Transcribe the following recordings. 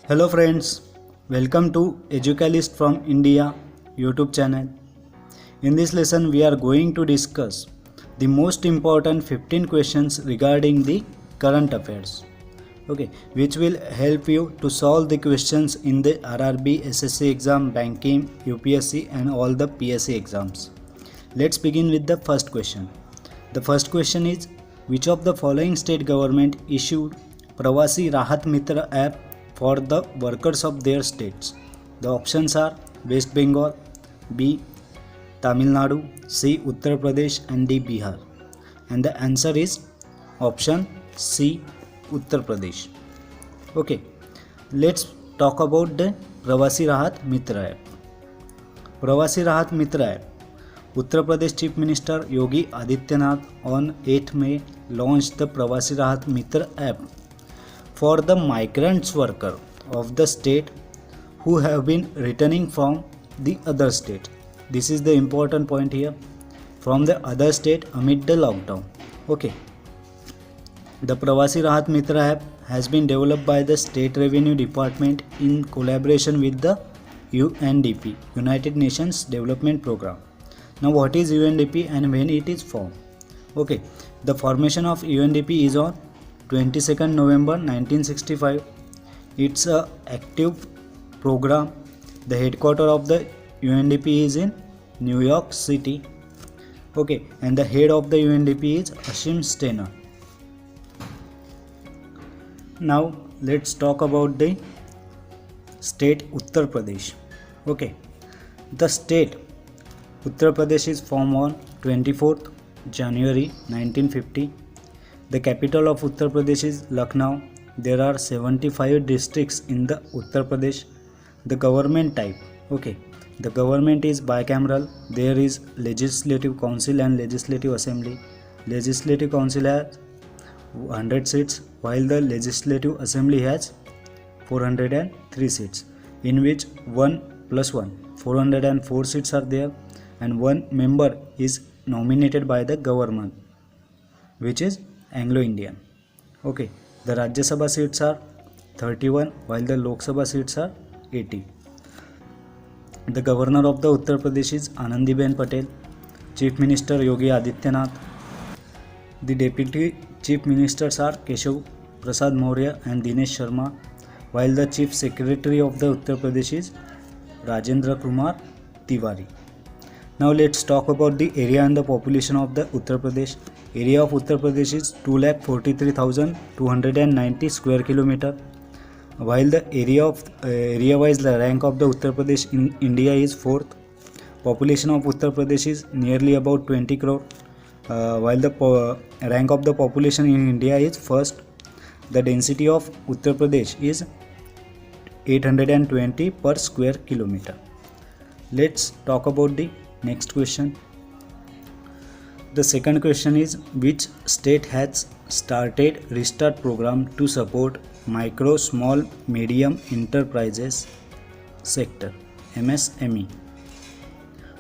Hello friends, welcome to Educalist from India YouTube channel. In this lesson we are going to discuss the most important 15 questions regarding the current affairs. Okay, which will help you to solve the questions in the RRB, SSC exam, banking, UPSC and all the PSC exams. Let's begin with the first question. The first question is, which of the following state government issued Pravasi Rahat Mitra app for the workers of their states? The options are West Bengal, B. Tamil Nadu, C. Uttar Pradesh and D. Bihar. And the answer is option C. Uttar Pradesh. Okay, let's talk about the Pravasi Rahat Mitra app. Pravasi Rahat Mitra app. Uttar Pradesh Chief Minister Yogi Adityanath on 8 May launched the Pravasi Rahat Mitra app for the migrants worker of the state who have been returning from the other state. This is the important point here. From the other state amid the lockdown. Okay. The Pravasi Rahat Mitra app has been developed by the State Revenue Department in collaboration with the UNDP, United Nations Development Programme. Now what is UNDP and when it is formed? Okay, the formation of UNDP is on 22nd November 1965. It's a active program. The headquarters of the UNDP is in New York City. Okay, and the head of the UNDP is Ashim Steiner. Now let's talk about the state Uttar Pradesh. Okay, the state Uttar Pradesh is formed on 24th January 1950. The capital of Uttar Pradesh is Lucknow. There are 75 districts in the Uttar Pradesh. The government type. Okay, the government is bicameral. There is Legislative Council and Legislative Assembly. Legislative Council has 100 seats while the Legislative Assembly has 403 seats, in which 1 plus 1 404 seats are there, and one member is nominated by the government, which is Anglo-Indian. Okay, the Rajya Sabha seats are 31 while the Lok Sabha seats are 80. The governor of the Uttar Pradesh is Anandiben Patel. Chief Minister Yogi Adityanath. The deputy chief ministers are Keshav Prasad Maurya and Dinesh Sharma, while the chief secretary of the Uttar Pradesh is Rajendra Kumar Tiwari. Now let's talk about the area and the population of the Uttar Pradesh. Area of Uttar Pradesh is 2,43,290 square kilometer, while the area-wise the rank of the Uttar Pradesh in India is 4th. Population of Uttar Pradesh is nearly about 20 crore, while the rank of the population in India is 1st. The density of Uttar Pradesh is 820 per square kilometer. Let's talk about the next question. The second question is, which state has started Restart program to support micro, small, medium enterprises sector, MSME?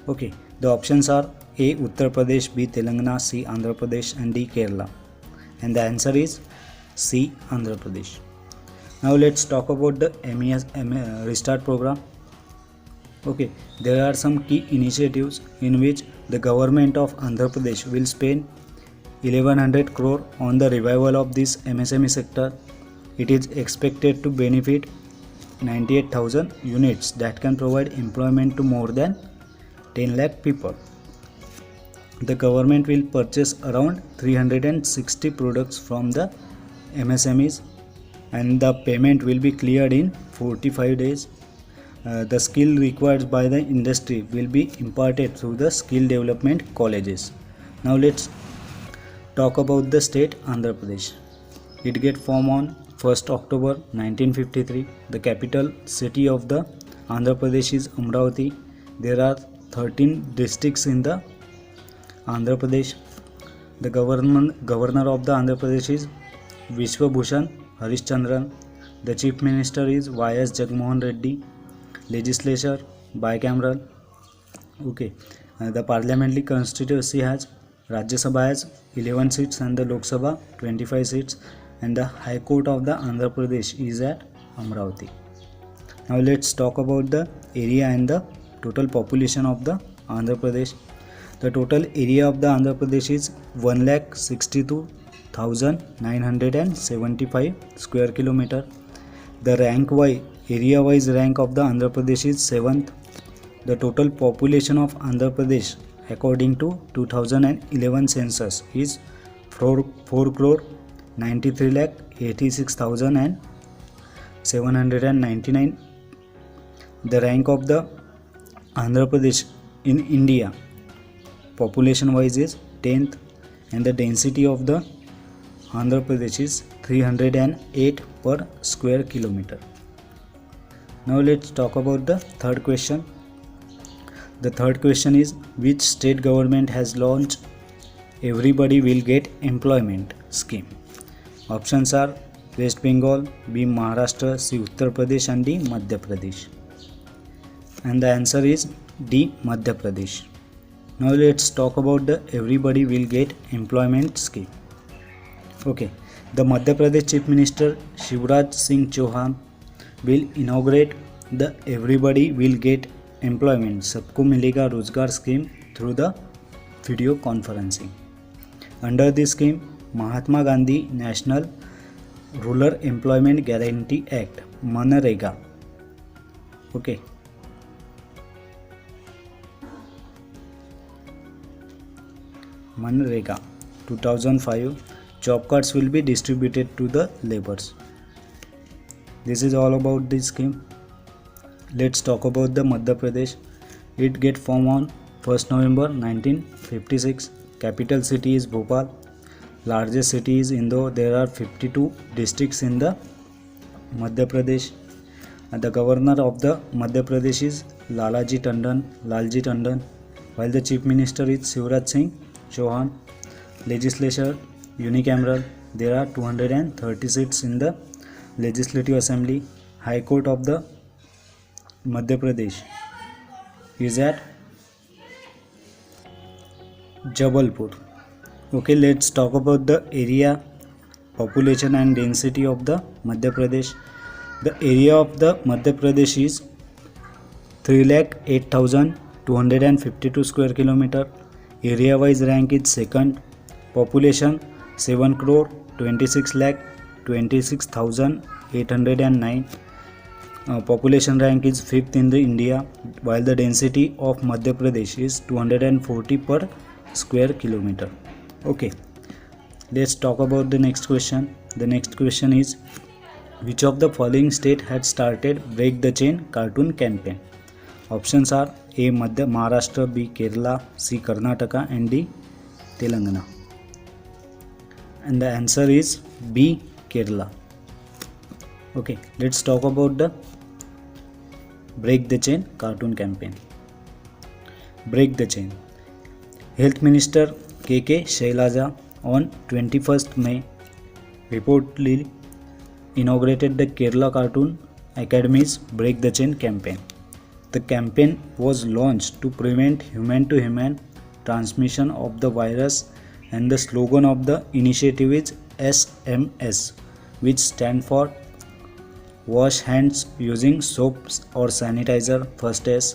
Okay, the options are A. Uttar Pradesh, B. Telangana, C. Andhra Pradesh and D. Kerala. And the answer is C. Andhra Pradesh. Now let's talk about the Restart program. Okay, there are some key initiatives in which the government of Andhra Pradesh will spend 1100 crore on the revival of this MSME sector. It is expected to benefit 98,000 units that can provide employment to more than 10 lakh people. The government will purchase around 360 products from the MSMEs and the payment will be cleared in 45 days. The skill required by the industry will be imparted through the skill development colleges. Now let's talk about the state Andhra Pradesh. It get formed on 1st October 1953. The capital city of the Andhra Pradesh is Amravati. There are 13 districts in the Andhra Pradesh. The governor of the Andhra Pradesh is Vishwabhushan Harishchandran. The chief minister is Y.S. Jagmohan Reddy. Legislature bicameral. Okay, the parliamentary constituency has Rajya Sabha has 11 seats and the Lok Sabha 25 seats, and the High Court of the Andhra Pradesh is at Amravati. Now let's talk about the area and the total population of the Andhra Pradesh. The total area of the Andhra Pradesh is 1,62,975 square kilometer. The area wise rank of the Andhra Pradesh is 7th. The total population of Andhra Pradesh according to 2011 census is 4 crore 93 lakh 86,799. The rank of the Andhra Pradesh in India population wise is 10th, and the density of the Andhra Pradesh is 308 per square kilometer. Now let's talk about the third question. The third question is, which state government has launched Everybody Will Get Employment scheme? Options are West Bengal, B Maharashtra, C Uttar Pradesh and D Madhya Pradesh. And the answer is D Madhya Pradesh. Now let's talk about the Everybody Will Get Employment scheme. Okay, the Madhya Pradesh Chief Minister Shivraj Singh Chauhan will inaugurate the Everybody Will Get Employment Sabko Milega Rozgar scheme through the video conferencing. Under this scheme, Mahatma Gandhi National Rural Employment Guarantee Act (MNREGA). Okay. MNREGA 2005 job cards will be distributed to the laborers. This is all about this scheme. Let's talk about the Madhya Pradesh. It get formed on 1st November 1956. Capital city is Bhopal. Largest city is Indore. There are 52 districts in the Madhya Pradesh. And the governor of the Madhya Pradesh is Lalji Tandon, while the chief minister is Shivraj Singh Chauhan. Legislature unicameral. There are 230 seats in the Legislative Assembly. High Court of the Madhya Pradesh is at Jabalpur. Okay, let's talk about the area, population and density of the Madhya Pradesh. The area of the Madhya Pradesh is 3,08,252 square kilometer. Area wise rank is second. Population 7 crore 26 lakh 26,809. Population rank is 5th in the India, while the density of Madhya Pradesh is 240 per square kilometer. Okay, let's talk about the next question. The next question is, which of the following state had started Break the Chain cartoon campaign? Options are A Maharashtra, B Kerala, C Karnataka and D Telangana. And the answer is B Kerala. Okay, let's talk about the Break the Chain cartoon campaign. Break the Chain. Health Minister K.K. Shailaja on 21st May reportedly inaugurated the Kerala Cartoon Academy's Break the Chain campaign. The campaign was launched to prevent human-to-human transmission of the virus, and the slogan of the initiative is SMS, which stand for Wash Hands Using Soaps or Sanitizer First S,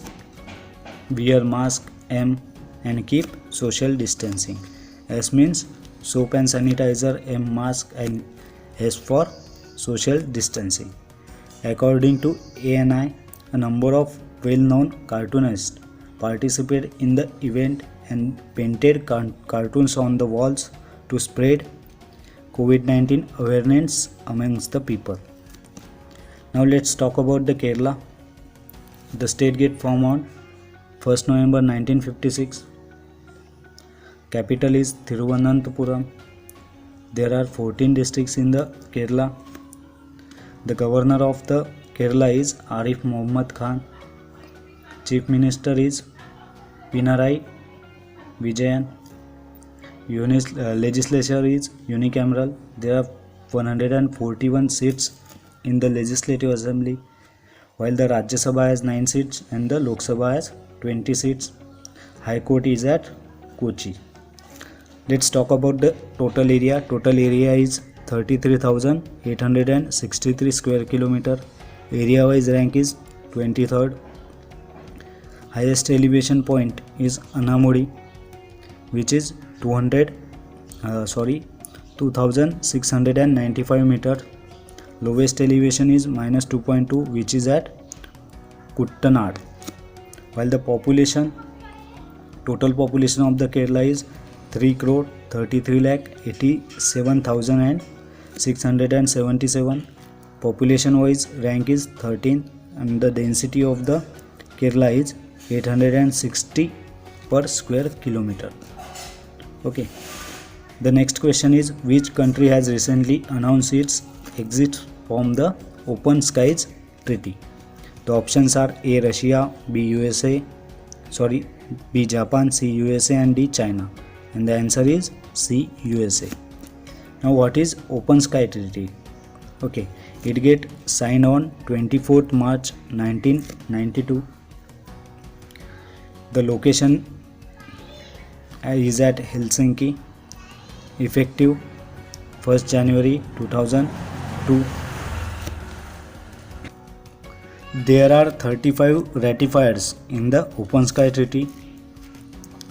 Wear Mask M, and Keep Social Distancing. S means soap and sanitizer, M mask, and S for social distancing. According to ANI, a number of well-known cartoonists participated in the event and painted cartoons on the walls to spread COVID-19 awareness amongst the people. Now let's talk about the Kerala. The state get formed on 1st November 1956. Capital is Thiruvananthapuram. There are 14 districts in the Kerala. The governor of the Kerala is Arif Muhammad Khan. Chief Minister is Pinarayi Vijayan. Legislature is unicameral. There are 141 seats in the Legislative Assembly, while the Rajya Sabha has 9 seats and the Lok Sabha has 20 seats. High Court is at Kochi. Let's talk about the total area. Total area is 33,863 square kilometer. Area wise rank is 23rd. Highest elevation point is Anamudi, which is 2695 meter. Lowest elevation is -2.2, which is at Kuttanad. While the total population of the Kerala is 3,33,87,677. Population wise rank is 13, and the density of the Kerala is 860 per square kilometer. Okay. The next question is, which country has recently announced its exit from the Open Skies Treaty? The options are A. Russia, B. Japan, C. USA, and D. China. And the answer is C. USA. Now, what is Open Sky Treaty? Okay, it get signed on 24th March 1992. The location is at Helsinki. Effective 1st January 2002. There are 35 ratifiers in the Open Sky Treaty.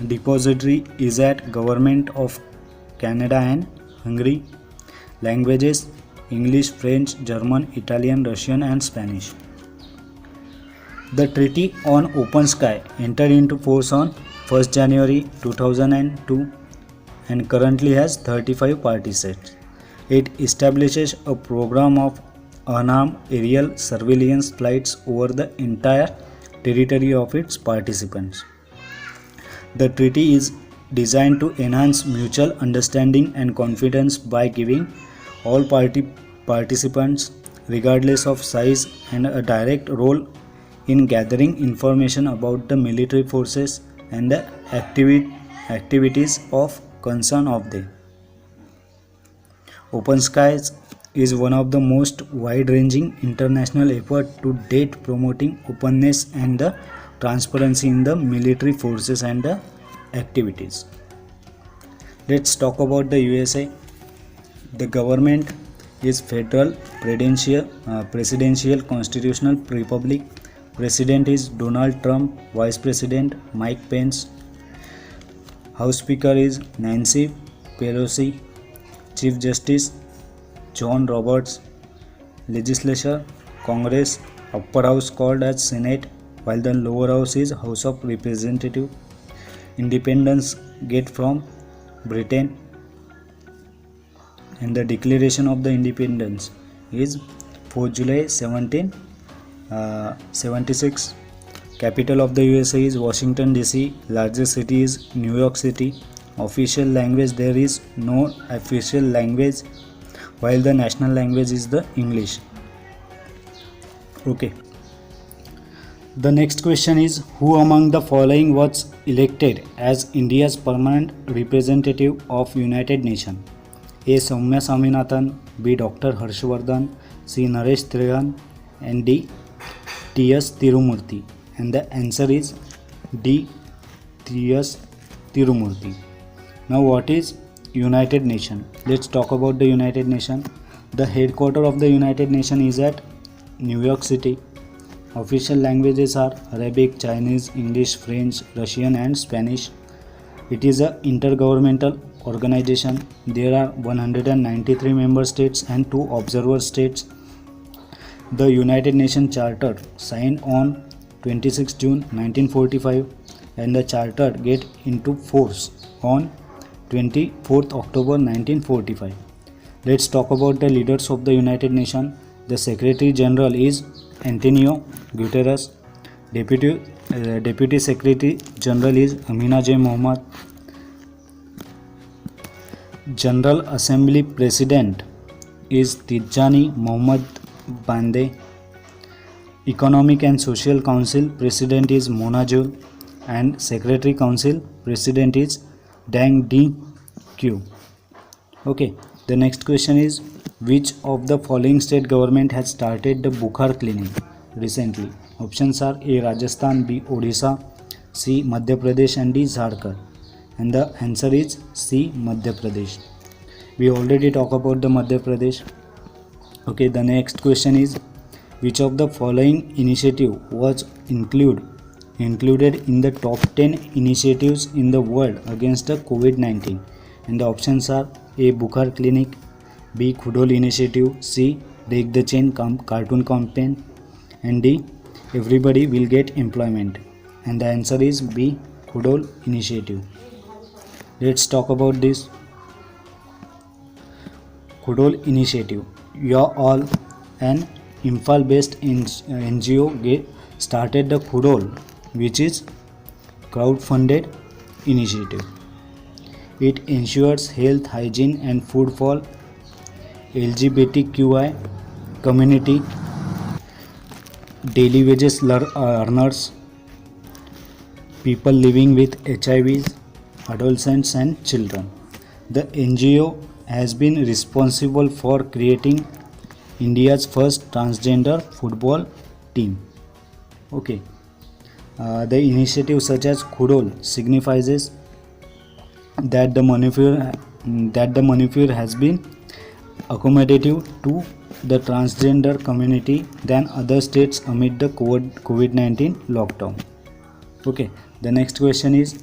Depository is at Government of Canada and Hungary. Languages: English, French, German, Italian, Russian, and Spanish. The Treaty on Open Sky entered into force on 1st January 2002 and currently has 35 party states. It establishes a program of unarmed aerial surveillance flights over the entire territory of its participants. The treaty is designed to enhance mutual understanding and confidence by giving all participants, regardless of size, and a direct role in gathering information about the military forces and the activities of concern of them. Open Skies is one of the most wide-ranging international efforts to date promoting openness and the transparency in the military forces and the activities. Let's talk about the USA. The government is federal presidential constitutional republic. President is Donald Trump. Vice President Mike Pence. House Speaker is Nancy Pelosi. Chief Justice John Roberts. Legislature Congress, upper house called as Senate, while the lower house is House of Representatives. Independence get from Britain, and the declaration of the independence is 4 July 1776. Capital of the USA is Washington DC. Largest city is New York City. Official language, there is no official language, while the national language is the English. Okay. The next question is, who among the following was elected as India's permanent representative of United Nations? A. Soumya Swaminathan, B. Dr. Harshvardhan, C. Naresh Trehan, and D. T.S. Tirumurti. And the answer is D. T.S. Tirumurti. Now, what is United Nations? Let's talk about the United Nations. The headquarters of the United Nations is at New York City. Official languages are Arabic, Chinese, English, French, Russian, and Spanish. It is an intergovernmental organization. There are 193 member states and 2 observer states. The United Nations Charter signed on 26 June 1945, and the Charter get into force on 24th October 1945. Let's talk about the leaders of the United Nations. The Secretary General is Antonio Guterres. Deputy Secretary General is Amina J. Mohammed. General Assembly President is Tijani Mohammed Bande. Economic and Social Council President is Mona Jul, and Secretary Council President is Deng Di Q. Okay, the next question is, which of the following state government has started the Bukhar Clinic recently? Options are A. Rajasthan, B. Odisha, C. Madhya Pradesh, and D. Jharkhand. And the answer is C. Madhya Pradesh. We already talked about the Madhya Pradesh. Okay, the next question is, Which of the following initiative was included in the top 10 initiatives in the world against the COVID-19? And the options are A. Bukhar Clinic, B. Khudol Initiative, C. Break the Chain Cartoon Campaign, and D. Everybody Will Get Employment. And the answer is B. Khudol Initiative. Let's talk about this. Khudol Initiative. You're all an Imphal based NGO started the Khudol, which is crowd-funded initiative. It ensures health, hygiene and food for LGBTQI community, daily wages earners, people living with HIVs, adolescents and children. The NGO has been responsible for creating India's first transgender football team. Okay. The initiative such as Khudol signifies that the maneuver has been accommodative to the transgender community than other states amid the COVID-19 lockdown. Okay. The next question is,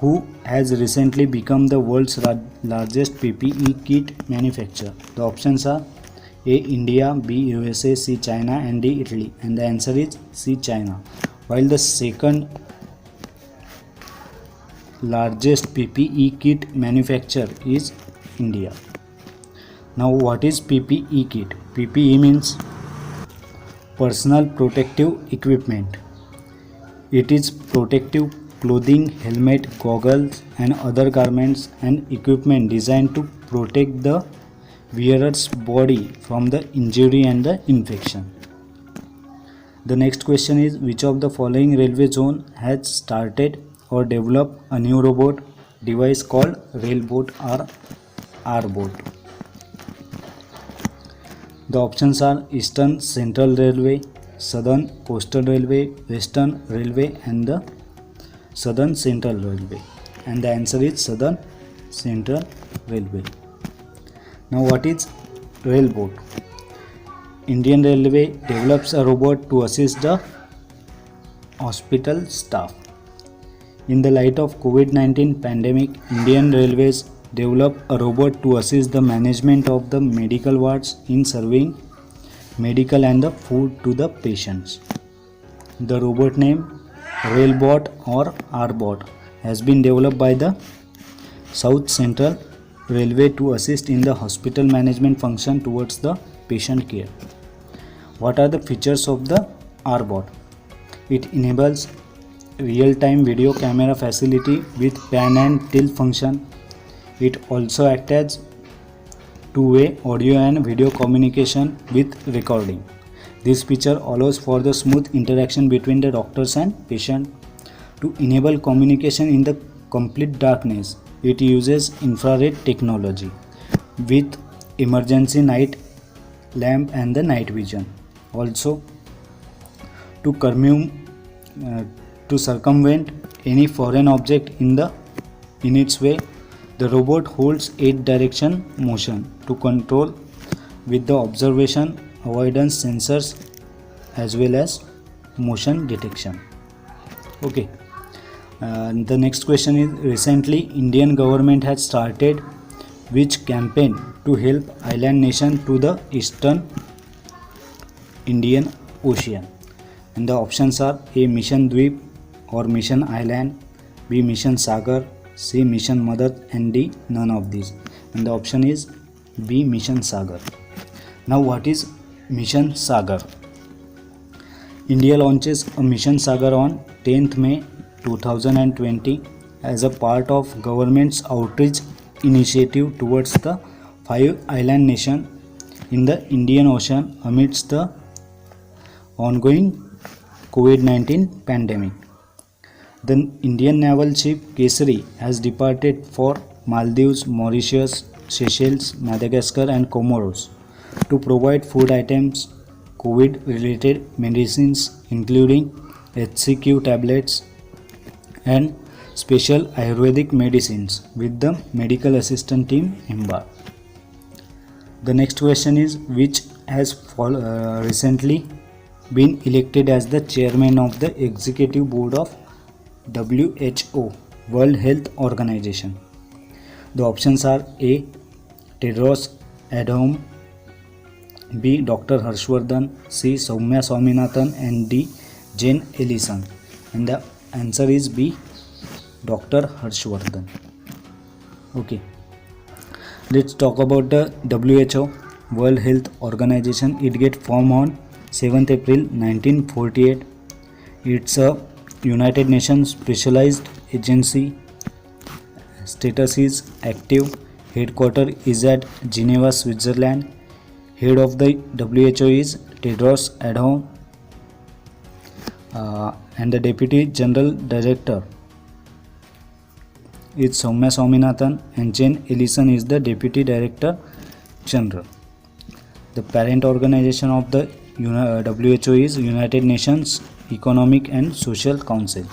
who has recently become the world's largest PPE kit manufacturer? The options are A. India, B. USA, C. China and D. Italy. And the answer is C. China. While the second largest PPE kit manufacturer is India. Now what is PPE kit? PPE means personal protective equipment. It is protective clothing, helmet, goggles and other garments and equipment designed to protect the wearer's body from the injury and the infection. The next question is, which of the following railway zone has started or developed a new robot device called Railbot or R-Bot? The options are Eastern Central Railway, Southern Coastal Railway, Western Railway and the Southern Central Railway. And the answer is Southern Central Railway. Now what is Railbot? Indian Railway develops a robot to assist the hospital staff. In the light of COVID-19 pandemic, Indian Railways developed a robot to assist the management of the medical wards in serving medical and the food to the patients. The robot name Railbot or R-Bot has been developed by the South Central Railway to assist in the hospital management function towards the patient care. What are the features of the R-Bot? It enables real-time video camera facility with pan and tilt function. It also acts as two-way audio and video communication with recording. This feature allows for the smooth interaction between the doctors and patient. To enable communication in the complete darkness, it uses infrared technology with emergency night lamp and the night vision. Also, to circumvent any foreign object in its way, the robot holds 8 direction motion to control with the observation, avoidance sensors as well as motion detection. Okay. The next question is, recently Indian government has started which campaign to help island nation to the eastern Indian Ocean? And the options are A. Mission Dweep or Mission Island, B. Mission Sagar, C. Mission Mother and D. None of these. And the option is B. Mission Sagar. Now what is Mission Sagar? India launches a Mission Sagar on 10th May 2020 as a part of government's outreach initiative towards the 5 island nations in the Indian Ocean amidst the ongoing COVID-19 pandemic. The Indian naval ship Kesari has departed for Maldives, Mauritius, Seychelles, Madagascar and Comoros to provide food items, COVID-related medicines including HCQ tablets and special Ayurvedic medicines with the medical assistant team embarked. The next question is, which has recently been elected as the chairman of the executive board of WHO, World Health Organization? The options are A. Tedros Adhanom, B. Dr. Harshvardhan, C. Soumya Swaminathan, and D. Jane Ellison. And the answer is B. Dr. Harshvardhan. Okay. Let's talk about the WHO, World Health Organization. It get formed on 7th April 1948. It's a United Nations specialized agency. Status is active. Headquarters is at Geneva, Switzerland. Head of the WHO is Tedros Adhanom, and the Deputy General Director is Soumya Swaminathan, and Jane Ellison is the Deputy Director General. The parent organization of the WHO is United Nations Economic and Social Council.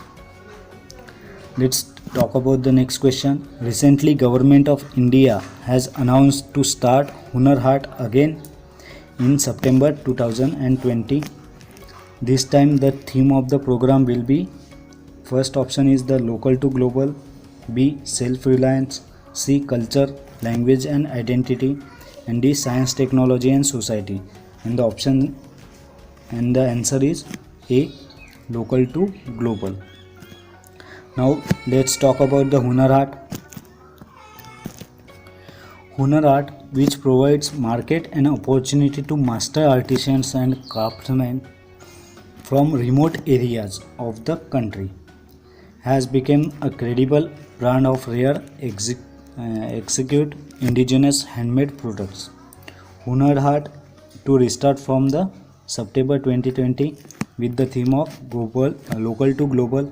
Let's talk about the next question. Recently, Government of India has announced to start Hunar Haat again in September 2020. This time the theme of the program will be, first option is the local to global, B. self-reliance, C. culture, language and identity, and D. science, technology and society. And the answer is A. local to global. Now let's talk about the Hunar Haat. Hunar Haat, which provides market and opportunity to master artisans and craftsmen from remote areas of the country, has become a credible brand of rare execute indigenous handmade products. Hunar Haat to restart from the September 2020 with the theme of local to global.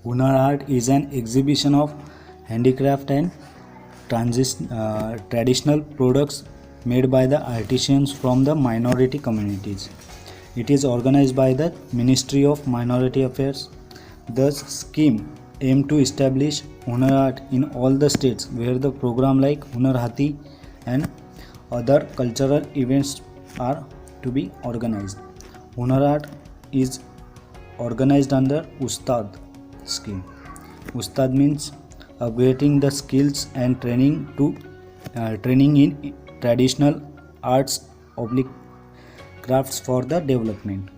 Hunar Haat is an exhibition of handicraft and traditional products made by the artisans from the minority communities. It is organized by the Ministry of Minority Affairs. The scheme aims to establish Hunar Haat in all the states where the program like Hunar Hati and other cultural events are to be organized. Hunar Haat is organized under Ustad scheme. Ustad means upgrading the skills and training in traditional arts crafts for the development.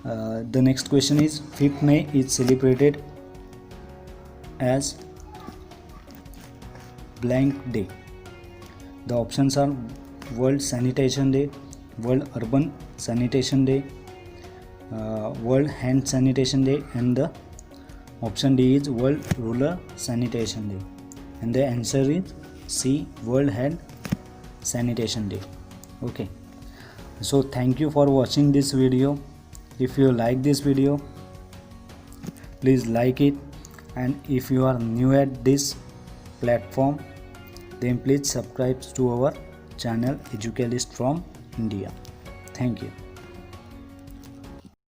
The next question is, 5th May is celebrated as blank day. The options are World Sanitation Day, World Urban Sanitation Day, World Hand Sanitation Day, and the option D is World Rural Sanitation Day. And the answer is C, World Hand Sanitation Day. Okay, so thank you for watching this video. If you like this video, please like it, and if you are new at this platform, then please subscribe to our channel Educalist from India. Thank you.